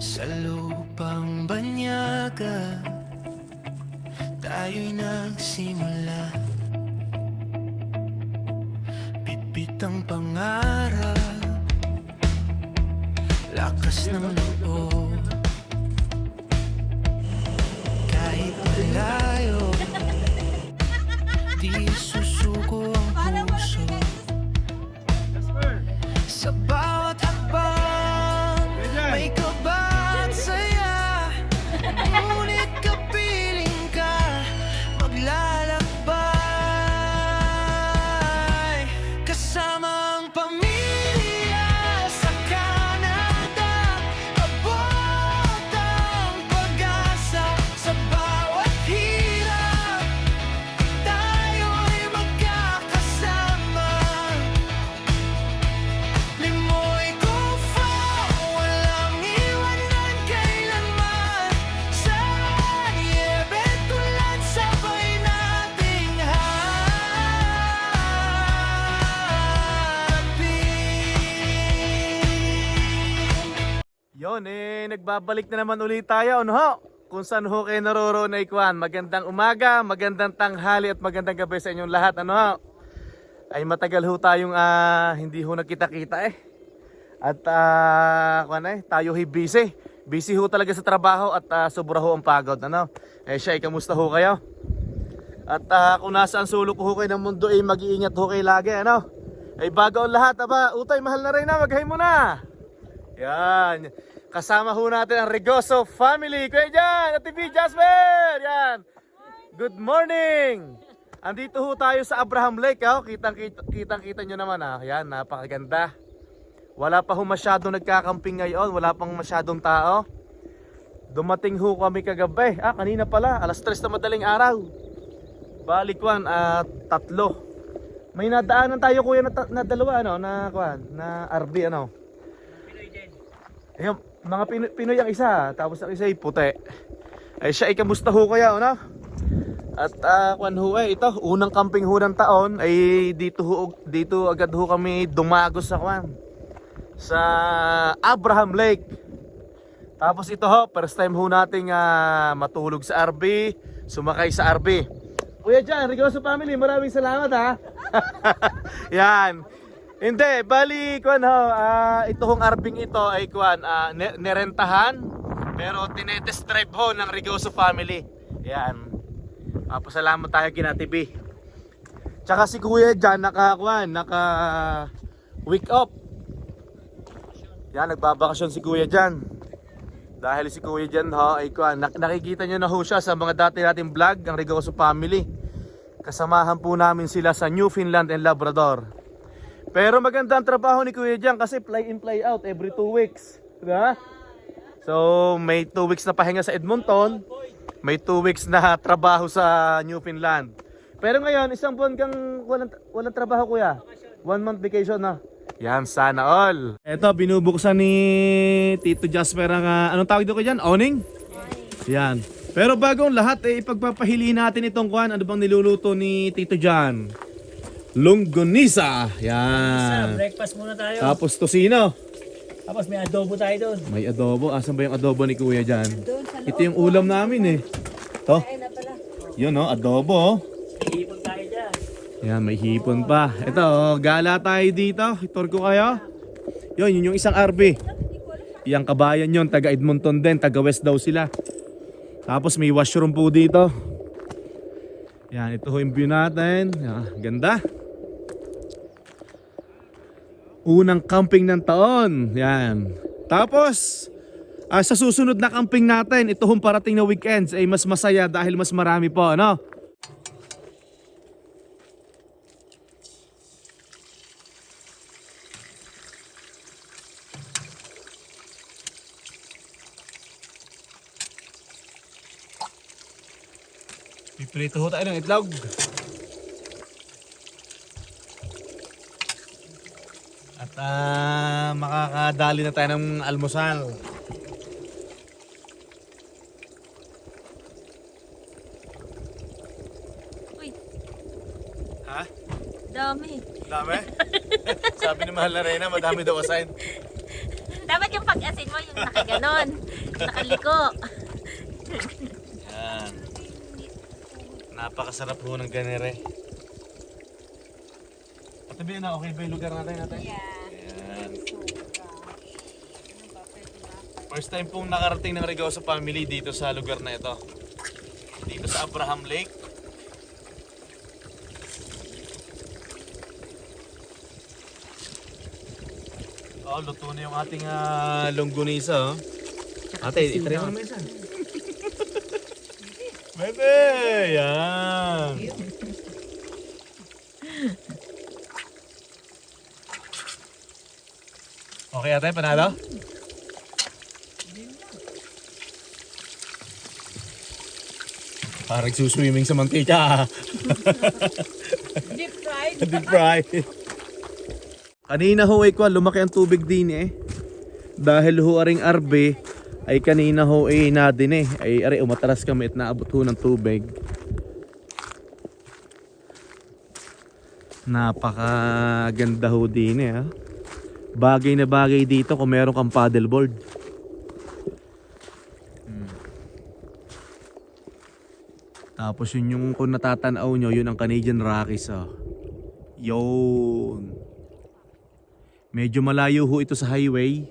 Sa lupang banyaga, tayo'y nagsimula. Bitbit ang pangarap, lakas ng loob. Kahit malayo, di susuko ang puso. Sa bawat hakbang, may kaba at saya. Ngunit kapiling ka, maglalakbay. Kasama ang pamilya sa Canada, abot ang pag-asa. Sa bawat hirap, tayo'y magkakasama. Limoy Kufa, walang iwanan kailanman. Sa niebe tulad sabay nating harapin. Yon nagbabalik na naman ulit tayo, ano ho? Kung saan ho kayo naroroon na ikuan. Magandang umaga, magandang tanghali at magandang gabi sa inyong lahat, ano ho? Ay matagal ho tayong hindi ho nagkita-kita eh. At tayo hi busy. Busy ho talaga sa trabaho at sobra ho ang pagod, ano? Eh siya, kamusta ho kayo? At kung nasaan sulok ho kayo ng mundo ay mag-iingat ho kayo lagi, ano? Ay bago ang lahat, aba, utay, mahal na rin na, maghay mo na! Yan. Kasama ho natin ang Regoso family. Kuya Jan, Ate B, Jasper. Yan. Good morning. Andito ho tayo sa Abraham Lake. Oh. Kitang-kita nyo naman. Yan, napakaganda. Wala pa ho masyadong nagkakamping ngayon. Wala pang masyadong tao. Dumating ho kami kagabi. Kanina pala. Alas 3 na madaling araw. Balikwan, 3. May nadaanan tayo kuya na dalawa, ano, na RV, ano. Ayun, mga Pinoy ang isa, tapos ang isa ay puti. Ay siya, kamusta ho kaya, ano? At ito, unang camping ho ng taon ay dito agad ho kami dumagos sa Abraham Lake. Tapos ito ho, first time ho nating matulog sa RV, sumakay sa RV. Kuya Jan, Regoso family, maraming salamat ha. Yan. Hindi, bali ito hong arbing ito ay nerentahan pero tinetest drive ho ng Regoso family. Yan. Pasalamat tayo kina TV. Tsaka si Kuya Jan naka week off. Yan, nagbabakasyon si Kuya Jan. Dahil si Kuya Jan ay nakikita niyo na ho siya sa mga dati nating vlog ng Regoso family. Kasamahan po namin sila sa Newfoundland and Labrador. Pero maganda ang trabaho ni Kuya Jan kasi fly in fly out every 2 weeks, diba? So may 2 weeks na pahinga sa Edmonton, may 2 weeks na trabaho sa Newfoundland. Pero ngayon, isang buwan kang walang trabaho, kuya. 1 month vacation na. Yan, sana all. Ito, binubuksan ni Tito Jasper ang anong tawag dito dyan? Awning? Yan. Pero bago ang lahat, ipagpapahili natin itong ano bang niluluto ni Tito Jan? Longganisa. Yan. Breakfast muna tayo. Tapos tosino. Tapos may adobo tayo doon. May adobo. Asan ba yung adobo ni Kuya Jan? Ito yung ulam namin eh. To. Yun adobo oh. Hipon tayo dyan. Yan, may hipon pa. Ito, gala tayo dito. Itur ko kayo. Yun yung isang RV. Yang kabayan yun, taga Edmonton din, taga West daw sila. Tapos may washroom po dito. Yan, ito yung view natin. Yan, ganda. Unang camping ng taon. Yan. Tapos, sa susunod na camping natin, ito hong parating na weekends ay mas masaya dahil mas marami po, ano? Piprito ho tayo ng itlog. At makakadali na tayo ng almusal. Uy, Ha? dami. Dami? Sabi ni Mahal na Reyna, madami daw asign. Dapat yung pag-asin mo yung nakaganon. Nakaliko. Yan. Napakasarap ho ng ganere. At sabihin na, okay ba yung lugar natin? Yan. First time pong nakarating ng Regoso family dito sa lugar na ito. Dito sa Abraham Lake. Oh, luto na yung ating longganisa. Oh. Ate, itry mo naman isa. Bebe! Yan! Okay ate, panalo? Parang suswimming sa mantika. Deep fried. Deep fried. Kanina ho ay lumaki ang tubig din eh. Dahil ho aring arbe ay kanina ho ay nadin eh. Ay are umatras kami at naabot ho ng tubig. Napakaganda ho din eh ha. Bagay na bagay dito kung meron kang paddleboard. Tapos yun yung kung natatanaw nyo, yun ang Canadian Rockies oh. Yun. Medyo malayo ho ito sa highway.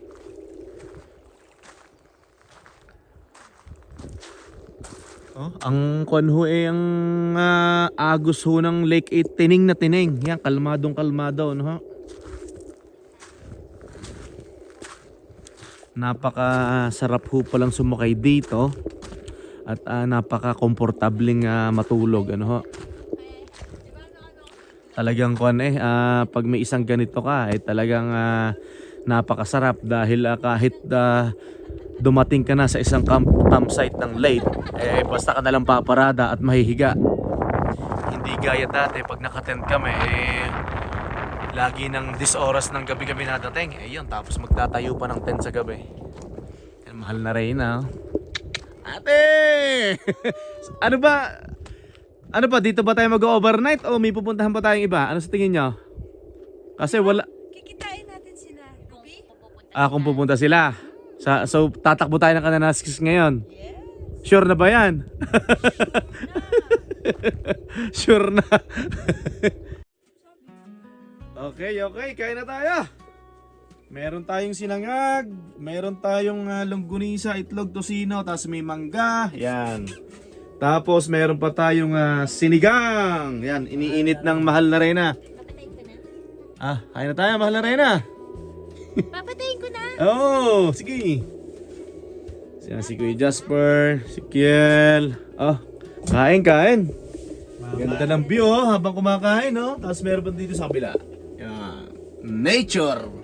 Oh, ang kwan ho eh ang agos ho ng Lake 8 tining na tining. Yan, kalmadong kalmado no ho. Napaka-sarap ho palang sumakay dito at napaka-komportabling matulog ano ho. Talagang kwan eh pag may isang ganito ka ay talagang napakasarap dahil kahit dumating ka na sa isang campsite ng lake eh basta ka na lang paparada at mahihiga. Hindi gaya dati pag nakatent kami eh lagi ng 10 oras ng gabi-gabi nadating. Eh yun, tapos magtatayo pa ng tent sa gabi. Yan, mahal na rin ha. Ate! Ano ba? Dito ba tayo mag-overnight o may pupuntahan pa tayong iba? Ano sa tingin nyo? Kasi wala... Kikitain natin sila. Ruby? Kung pupunta sila. So, tatakbo tayo ng Kananaskis ngayon. Yes. Sure na ba yan? Sure na. Okay, kain na tayo. Meron tayong sinangag, meron tayong longganisa, itlog, tosino, tapos may mangga. Yan. Tapos meron pa tayong sinigang. Yan, iniinit ng mahal na reyna. Papatayin ko na. Kain na tayo, mahal na reyna. Papatayin ko na. Oh, sige. Si Kuya Jasper, si Kiel. Kain. Ganda ng view habang kumakain Tapos meron pa dito sa kabila. Yan. Nature.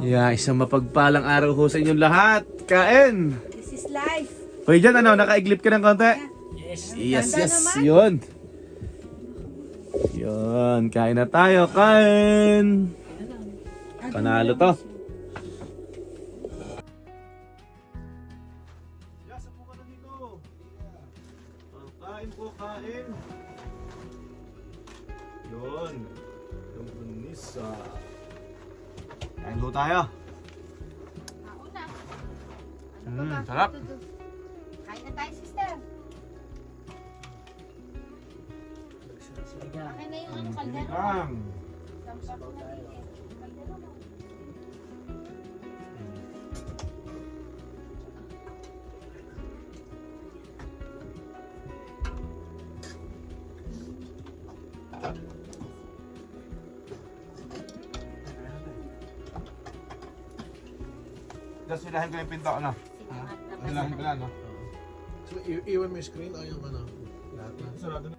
Yeah, isang mapagpalang araw ho sa inyong lahat. Kain. This is life. Hoy dyan, nakaiglip ka ng konti? Yes. Yes. Yun. Kain na tayo, kain. Panalo to. Yes, po ka na dito. Kain po, kain. Yun. Yung bunisa. Kain po tayo. Sarap. Kain na tayo, sister. Akin na yung kaldero. Sinigang. Sampap na rin eh. Kaldero mo. Just silahin ko yung pinto, ano? Silahin ko lang, no? So, iwan mo yung screen o yung ano? Lahat na. Sarado na.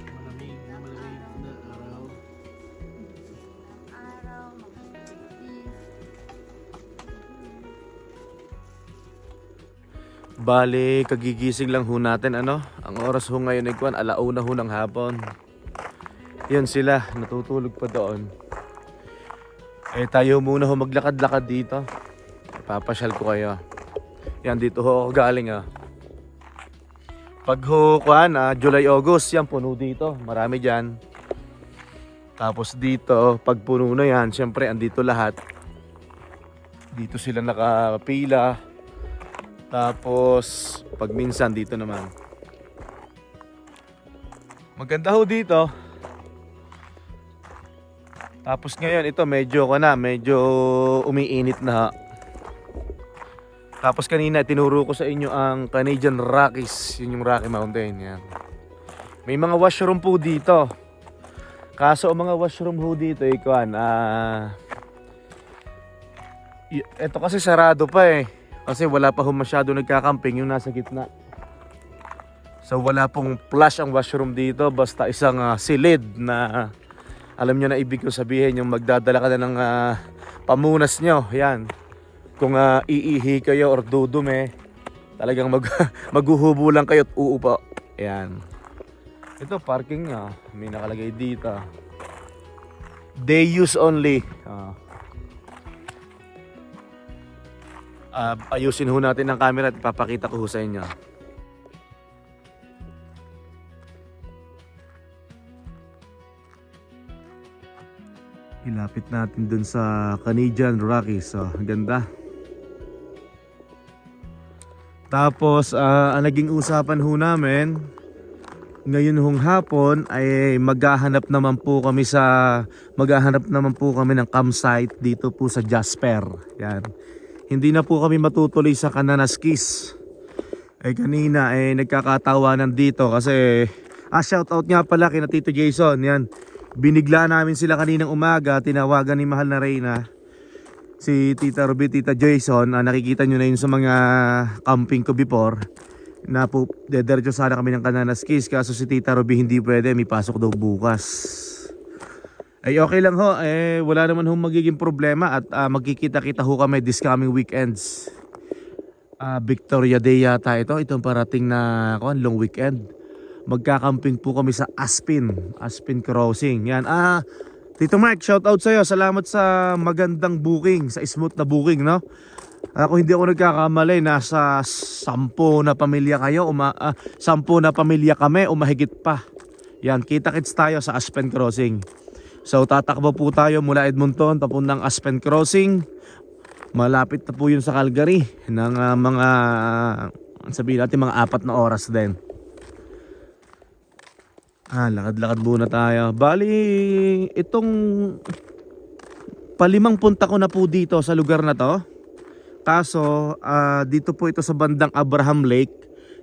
Malamig na araw. Araw, mag-50. Bali, kagigising lang ho natin, ano? Ang oras ho ngayon ay 1:00 ho ng hapon. Yun sila, natutulog pa doon. Eh tayo muna ho maglakad-lakad dito. Papasyal ko kayo. Yan, dito ho ako galing Pag ho, July, August, yan puno dito. Marami dyan. Tapos dito, pag puno na yan, syempre andito lahat. Dito sila nakapila. Tapos pag minsan dito naman. Maganda ho dito. Tapos ngayon ito medyo umiinit na. Tapos kanina tinuro ko sa inyo ang Canadian Rockies, yun yung Rocky Mountain yan. May mga washroom po dito. Kaso ang mga washroom ho dito ito kasi sarado pa eh. Kasi wala pa ho masyado nagkakamping yung nasa gitna. So wala pong flush ang washroom dito, basta isang silid na alam nyo na ibig ko sabihin, yung magdadala ka na ng pamunas nyo. Yan. Kung iihi kayo or dudumi, talagang maghuhubo lang kayo at uupo. Yan. Ito parking nga. May nakalagay dito. Day use only. Ayusin ho natin ang camera at ipapakita ko ho sa inyo. Ilapit natin dun sa Canadian Rockies. Ang ganda. Tapos ang naging usapan ho namin ngayon hong hapon ay maghahanap naman po kami ng campsite dito po sa Jasper. Yan. Hindi na po kami matutuloy sa Kananaskis. Kanina nagkakatawanan dito kasi shoutout nga pala kina Tito Jason. Yan. Binigla namin sila kaninang umaga, tinawagan ni mahal na Reyna. Si Tita Ruby, Tita Jason, nakikita nyo na yun sa mga camping ko before. Na po, dediretso sana kami ng Kananaskis. Kaso si Tita Ruby hindi pwede, may pasok daw bukas. Okay lang ho, wala naman ho magiging problema. At magkikita-kita ho kami this coming weekends. Victoria Day yata ito. Itong parating na long weekend. Magkakamping po kami sa Aspen Crossing. Yan. Tito Mark, shout out sa'yo. Salamat sa magandang booking, sa smooth na booking, no? Kung hindi ako nagkakamali, nasa 10 na pamilya kayo, 10 na pamilya kami, mahigit pa. Yan, kita-kits tayo sa Aspen Crossing. So tatakbo po tayo mula Edmonton papuntang Aspen Crossing. Malapit na po yun sa Calgary ng sabihin natin mga 4 na oras din. Lakad-lakad muna tayo. Bali, itong palimang punta ko na po dito sa lugar na to. Kaso, dito po ito sa bandang Abraham Lake.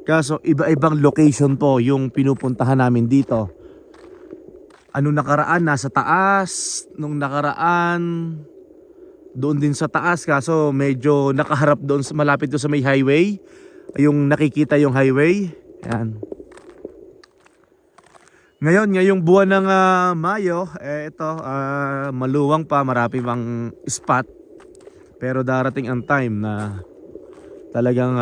Kaso, iba-ibang location po yung pinupuntahan namin dito. Anong nakaraan, nasa taas. Nung nakaraan, doon din sa taas. Kaso, medyo nakaharap doon, malapit doon sa may highway. Yung nakikita yung highway. Yan. Ngayong buwan ng Mayo, ito maluwang pa, marami pang spot. Pero darating ang time na talagang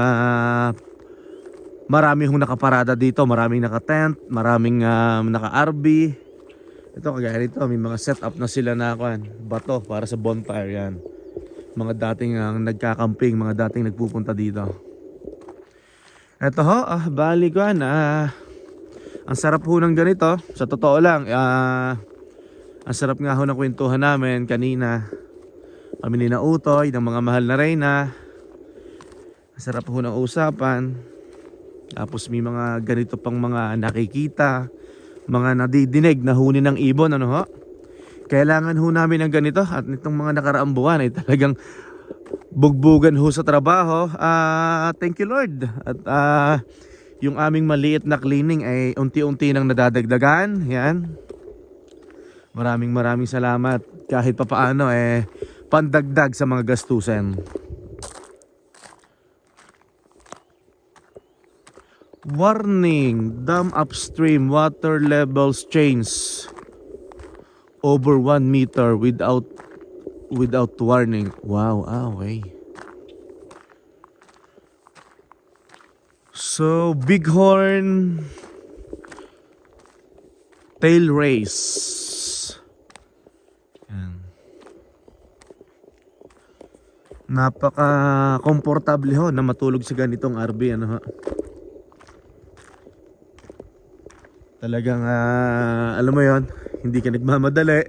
marami hong nakaparada dito, maraming naka-tent, maraming naka-RV. Ito kagaya nito, may mga setup na sila na bato para sa bonfire yan. Mga dating nagkakamping, mga dating nagpupunta dito. Ito ho, bali ko ang sarap ho ng ganito, sa totoo lang. Ang sarap nga ho ng kwentuhan namin kanina. Kami ni na Utoy, ng mga mahal na Reyna. Ang sarap ho ng usapan. Tapos may mga ganito pang mga nakikita, mga nadidinig na huni ng ibon. Ano ho? Kailangan ho namin ng ganito. At nitong mga nakaraang buwan ay talagang bugbugan ho sa trabaho. Thank you Lord. At yung aming maliit na cleaning ay unti-unti nang nadadagdagan. Yan. Maraming salamat. Kahit papaano pandagdag sa mga gastusin. Warning, dam upstream water levels change over 1 meter without warning. Wow, okay. So, bighorn tail race. Yan. Napaka-komportable ho na matulog sa ganitong RV, ano ho. Talagang alam mo yon, hindi ka nagmamadali.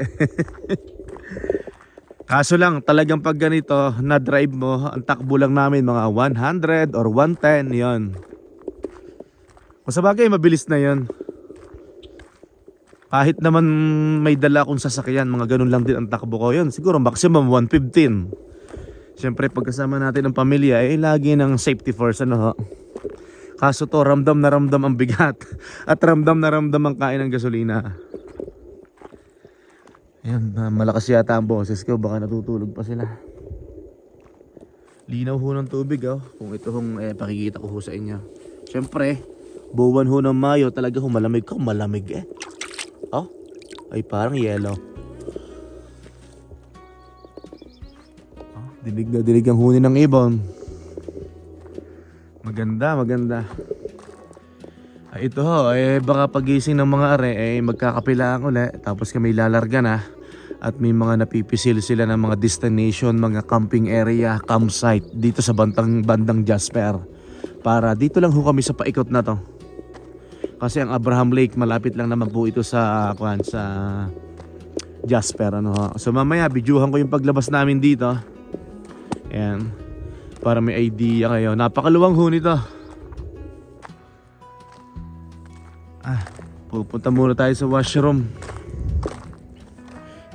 Kaso lang, talagang pag ganito na drive mo, ang takbo lang namin mga 100 or 110 yon. Kung sa bagay, mabilis na yon. Kahit naman may dala akong sasakyan, mga ganun lang din ang takbo ko. Yun, siguro maximum 115. Siyempre, pagkasama natin ang pamilya, lagi ng safety first, ano ho. Kaso to, ramdam na ramdam ang bigat. At ramdam na ramdam ang kain ng gasolina. Ayan, malakas yata ang boses ko. Baka natutulog pa sila. Linaw ho ng tubig, oh. Kung ito hong pakikita ko ho sa inyo. Siyempre, buwan ho ng Mayo, talaga ho malamig ko. Malamig eh. Oh, ay parang yellow. Oh, dilig na dilig ang huni ng ibon. Maganda, maganda. Ay, ito ho, baka pagising ng mga are, magkakapilaan ulit. Tapos kami lalarga na. At may mga napipisil sila ng mga destination, mga camping area, campsite dito sa bandang Jasper. Para dito lang ho kami sa paikot na to. Kasi ang Abraham Lake malapit lang naman po ito sa Jasper, ano ho. So mamaya videohan ko yung paglabas namin dito. Ayan. Para may idea kayo. Napakaluwang ho nito. Pupunta muna tayo sa washroom.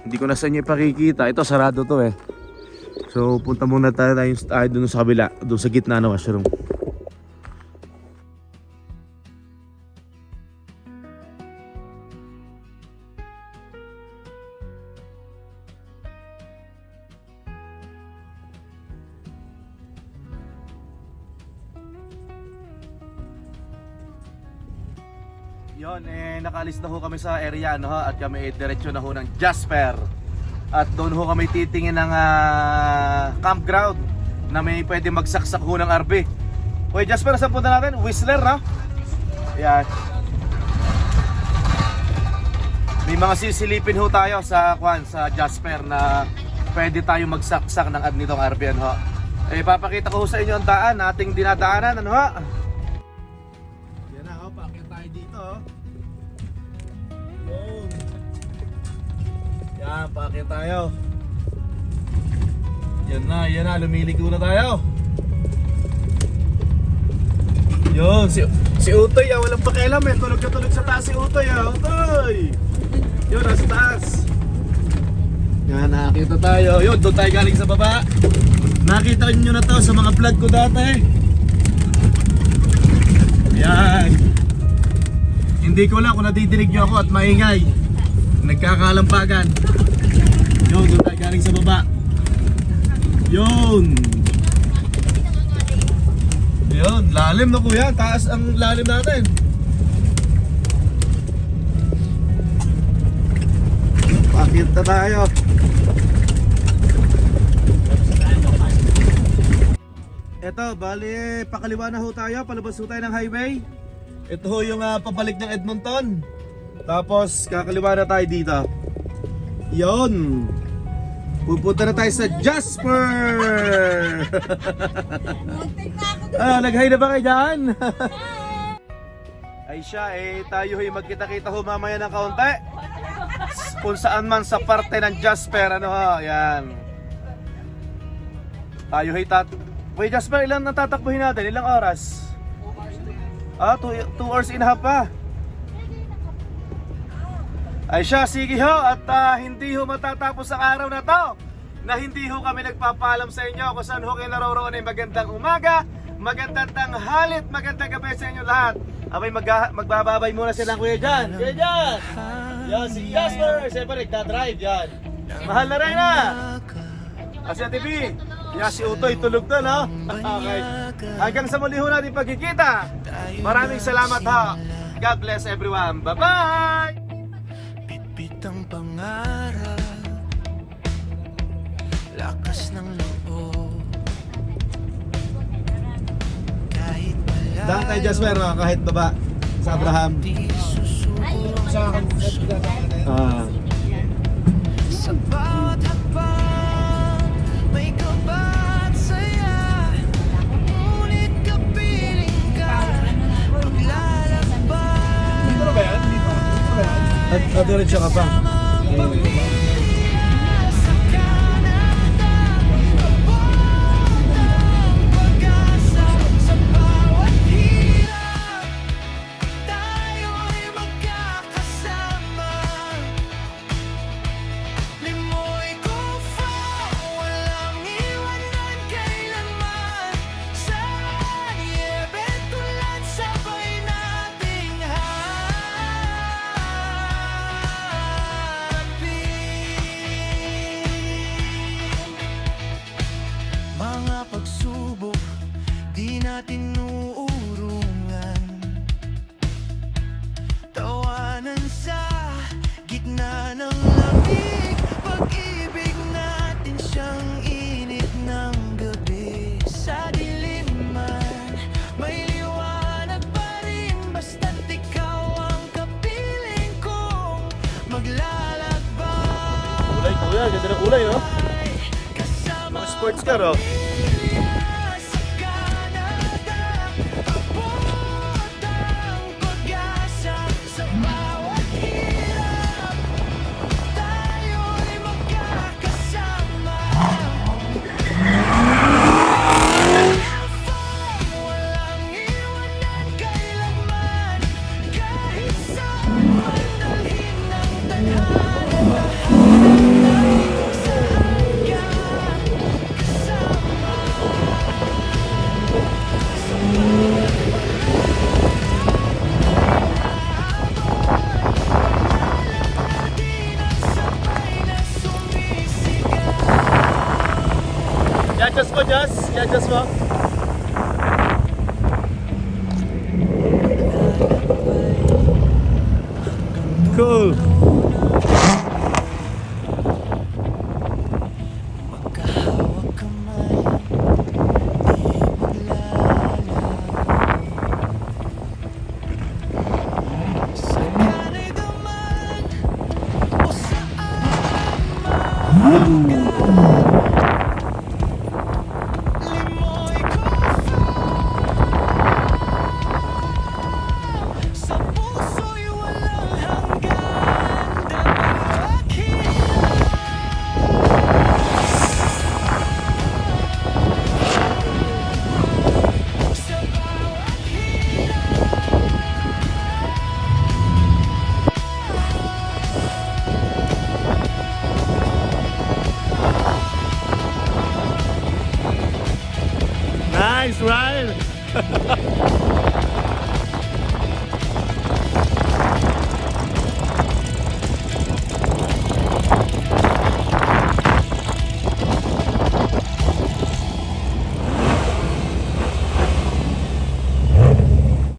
Hindi ko na sa inyo ipakikita. Ito sarado to eh. So punta muna tayo doon sa kabila, doon sa gitna ng washroom. Yon, nakalis na ho kami sa area, no, at kami diretso na ho ng Jasper. At doon ho kami titingin ng campground na may pwede magsaksak ho ng RV. Okay, Jasper, saan punta natin? Whistler, no? Yan. May mga sisilipin ho tayo sa Jasper na pwede tayo magsaksak ng nitong RV, ho. Papakita ko ho sa inyo ang daan, ating dinadaanan, ano ho? Yan, paakit tayo. Yan na, lumiligo na tayo. Yun, si Utoy, walang pakialam eh. Tulog na tulog sa taas si Utoy, Utoy! Yun, nasa taas. Yan, nakakita tayo. Yun, doon tayo galing sa baba. Nakita nyo na to sa mga vlog ko dati. Yan. Hindi ko lang kung nadidinig nyo ako at maingay. Nagkakalampagan. Yun, doon tayo galing sa baba. Yun. Yun, lalim na kuya. Taas ang lalim natin. Pakit na tayo. Eto, bali, pakaliwa na ho tayo. Palabas ho tayo ng highway. Ito ho yung pabalik ng Edmonton. Tapos kakaliwa na tayo dito. Yon. Pupunta na tayo sa Jasper. Nag-hi na ba kayo dyan? Ay siya, tayo ho'y magkita-kita ho mamaya ng kaunti. Kung saan man sa parte ng Jasper, ano ho, yan. Tayo ho'y Wait, Jasper, ilang natatakbuhin natin? Ilang oras? 2 hours and a half pa. Ay siya, sige ho, at hindi ho matatapos ang araw na to na hindi ho kami nagpapaalam sa inyo kung saan ho kayo naroroon ay magandang umaga, magandang tanghali at magandang gabi sa inyo lahat. Abay, magbababay muna sila Kuya Jan. Kuya Jan! Yan, si Jasper, siyempre nagdadrive yan. Mahal na rin na! Kasi Ate B, yan si Utoy, tulog na, no? Okay. Hanggang sa muli ho natin pagkikita. Maraming salamat ha. God bless everyone. Bye-bye! Bitang pangarap, lakas ng loob. Kahit malayo, Daan tayo Jasper, no? Kahit baba sa Abraham. di susuko sa bawat hakbang. May kaba at saya, ngunit kapiling ka paglalakbay. Ano ba yan? At diretso ka pa. Sa Canada, abang pag-asa sa bawat hirap. Tayo'y magkakasama. Limoy Kufa, walang iwanan kailanman. Sa niebe tulad sabay nating harapin. Mga pagsubok, di natin uurungan. Tawanan sa gitna ng lamig. Pag-ibig natin siyang init ng gabi. Sa dilim man, may liwanag pa rin. Basta't ikaw ang kapiling kong maglalakbay. Kulay kuya, ganda ng kulay no? Kasama Mga sports car oh. sa Canada, abot ang pag-asa sa bawat hirap. Tayo'y magkakasama. Walang iwanan kailanman. Kahit saan man dalhin ng tadhana. Sa hanggang kasama. Sabay na sumisigaw. I-adjust mo, Jazz. I-adjust mo. Cool. Magkahawak kamay, di maglalaw. Sa Canada man o saan man. Limoy Kufa, sa puso'y walang hanggan. Dapat sa bawat hirap. Nice ride.